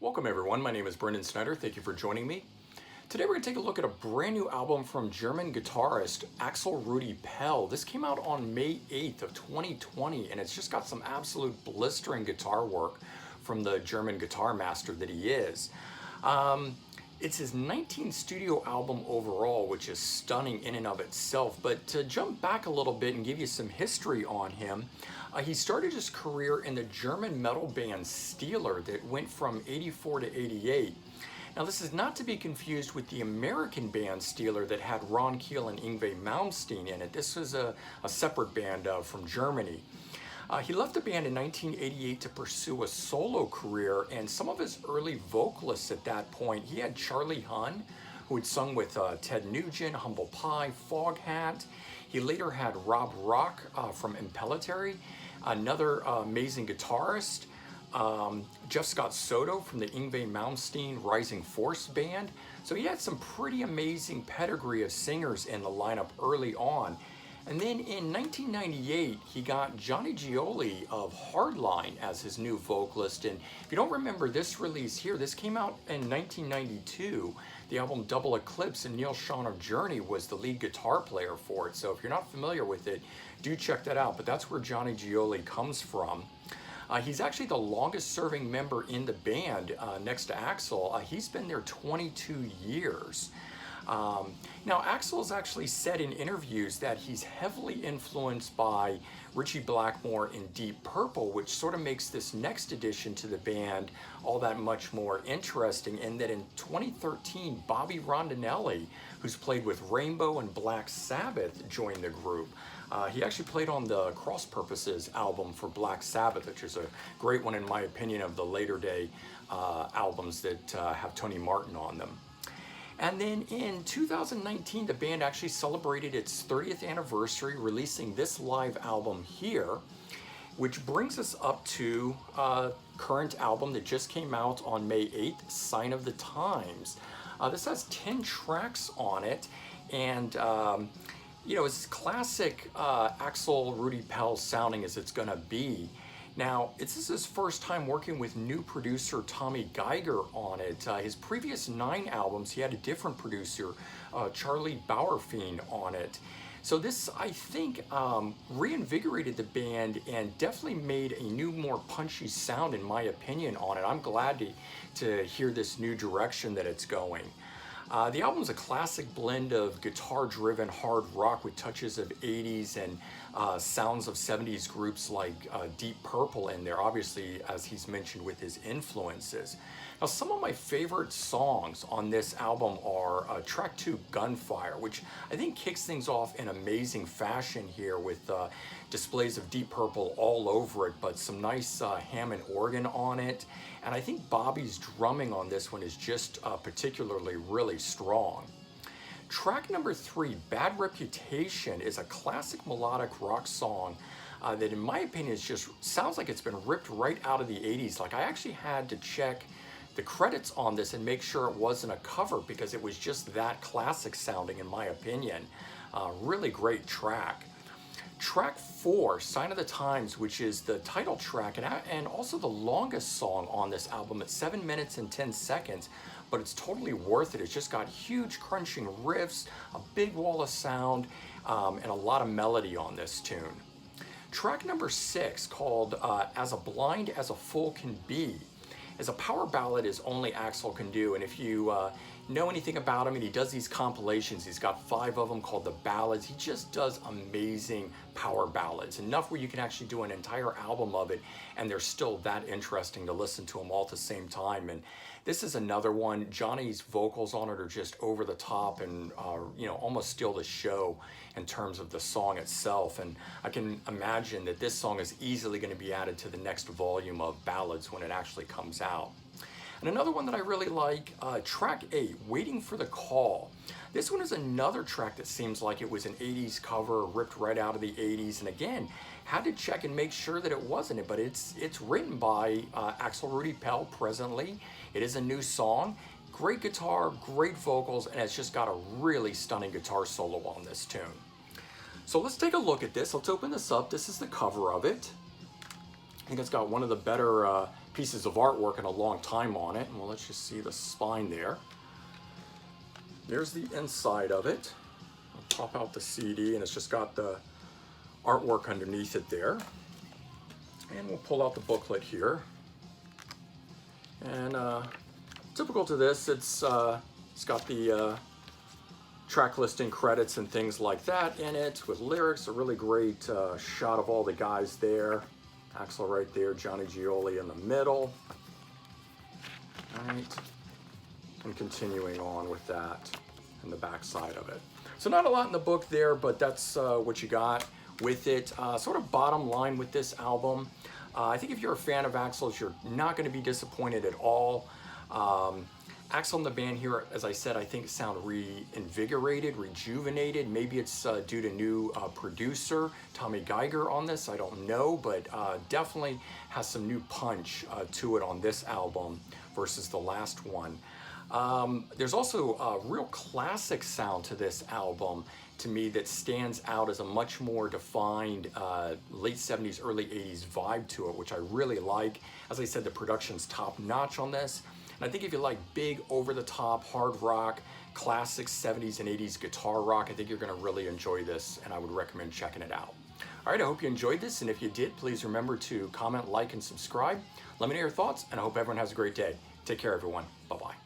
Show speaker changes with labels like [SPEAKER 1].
[SPEAKER 1] Welcome everyone, my name is Brendan Snyder, thank you for joining me. Today we're going to take a look at a brand new album from German guitarist Axel Rudi Pell. This came out on May 8th of 2020 and it's just got some absolute blistering guitar work from the German guitar master that he is. It's his 19th studio album overall, which is stunning in and of itself. But to jump back a little bit and give you some history on him, he started his career in the German metal band Steeler that went from 84 to 88. Now this is not to be confused with the American band Steeler that had Ron Keel and Yngwie Malmsteen in it. This was a separate band from Germany. He left the band in 1988 to pursue a solo career, and some of his early vocalists at that point, he had Charlie Hunn, who had sung with Ted Nugent, Humble Pie, Foghat. He later had Rob Rock from Impellitteri, another amazing guitarist, Jeff Scott Soto from the Yngwie Malmsteen Rising Force band. So he had some pretty amazing pedigree of singers in the lineup early on. And then in 1998, he got Johnny Gioeli of Hardline as his new vocalist. And if you don't remember this release here, this came out in 1992. The album Double Eclipse, and Neil Schon of Journey was the lead guitar player for it. So if you're not familiar with it, do check that out. But that's where Johnny Gioeli comes from. He's actually the longest serving member in the band next to Axel. He's been there 22 years. Now Axel's actually said in interviews that he's heavily influenced by Ritchie Blackmore and Deep Purple, which sort of makes this next addition to the band all that much more interesting, and that in 2013 Bobby Rondinelli, who's played with Rainbow and Black Sabbath, joined the group. He actually played on the Cross Purposes album for Black Sabbath, which is a great one in my opinion of the later day albums that have Tony Martin on them. And then in 2019, the band actually celebrated its 30th anniversary, releasing this live album here, which brings us up to a current album that just came out on May 8th, Sign of the Times. This has 10 tracks on it, and you know, it's classic Axel Rudi Pell sounding as it's gonna be. Now, this is his first time working with new producer Tommy Geiger on it. His previous 9 albums, he had a different producer, Charlie Bauerfein, on it. So this, I think, reinvigorated the band and definitely made a new, more punchy sound, in my opinion, on it. I'm glad to hear this new direction that it's going. The album's a classic blend of guitar-driven hard rock with touches of 80s and sounds of 70s groups like Deep Purple in there, obviously, as he's mentioned, with his influences. Now, some of my favorite songs on this album are track 2, Gunfire, which I think kicks things off in amazing fashion here with displays of Deep Purple all over it, but some nice Hammond organ on it. And I think Bobby's drumming on this one is just particularly really strong. Track number 3, Bad Reputation, is a classic melodic rock song that in my opinion sounds like it's been ripped right out of the 80s. Like, I actually had to check the credits on this and make sure it wasn't a cover because it was just that classic sounding, in my opinion. Really great track. Track 4, Sign of the Times, which is the title track and also the longest song on this album. It's 7 minutes and 10 seconds, but it's totally worth it. It's just got huge crunching riffs, a big wall of sound, and a lot of melody on this tune. Track number 6, called As a Blind as a Fool Can Be, is a power ballad as only Axel can do. And if you know anything about him, and he does these compilations, he's got 5 of them called the Ballads. He just does amazing power ballads, enough where you can actually do an entire album of it and they're still that interesting to listen to them all at the same time. And this is another one. Johnny's vocals on it are just over the top and you know, almost steal the show in terms of the song itself. And I can imagine that this song is easily going to be added to the next volume of ballads when it actually comes out. And another one that I really like, track 8, Waiting for the Call. This one is another track that seems like it was an 80s cover, ripped right out of the 80s. And again, had to check and make sure that it wasn't it, but it's written by Axel Rudi Pell presently. It is a new song. Great guitar, great vocals, and it's just got a really stunning guitar solo on this tune. So let's take a look at this. Let's open this up. This is the cover of it. I think it's got one of the better pieces of artwork and a long time on it. And well, let's just see the spine there. There's the inside of it. I'll pop out the CD, and it's just got the artwork underneath it there. And we'll pull out the booklet here. And typical to this, it's got the track listing credits and things like that in it with lyrics. A really great shot of all the guys there. Axel right there, Johnny Gioeli in the middle. All right. And continuing on with that in the back side of it. So not a lot in the book there, but that's what you got with it. Sort of bottom line with this album, I think if you're a fan of Axel's, you're not going to be disappointed at all. Axel and the band here, as I said, I think sound reinvigorated, rejuvenated. Maybe it's due to new producer, Tommy Geiger, on this. I don't know, but definitely has some new punch to it on this album versus the last one. There's also a real classic sound to this album to me that stands out as a much more defined late 70s, early 80s vibe to it, which I really like. As I said, the production's top notch on this. And I think if you like big, over-the-top, hard rock, classic 70s and 80s guitar rock, I think you're going to really enjoy this, and I would recommend checking it out. All right, I hope you enjoyed this, and if you did, please remember to comment, like, and subscribe. Let me know your thoughts, and I hope everyone has a great day. Take care, everyone. Bye-bye.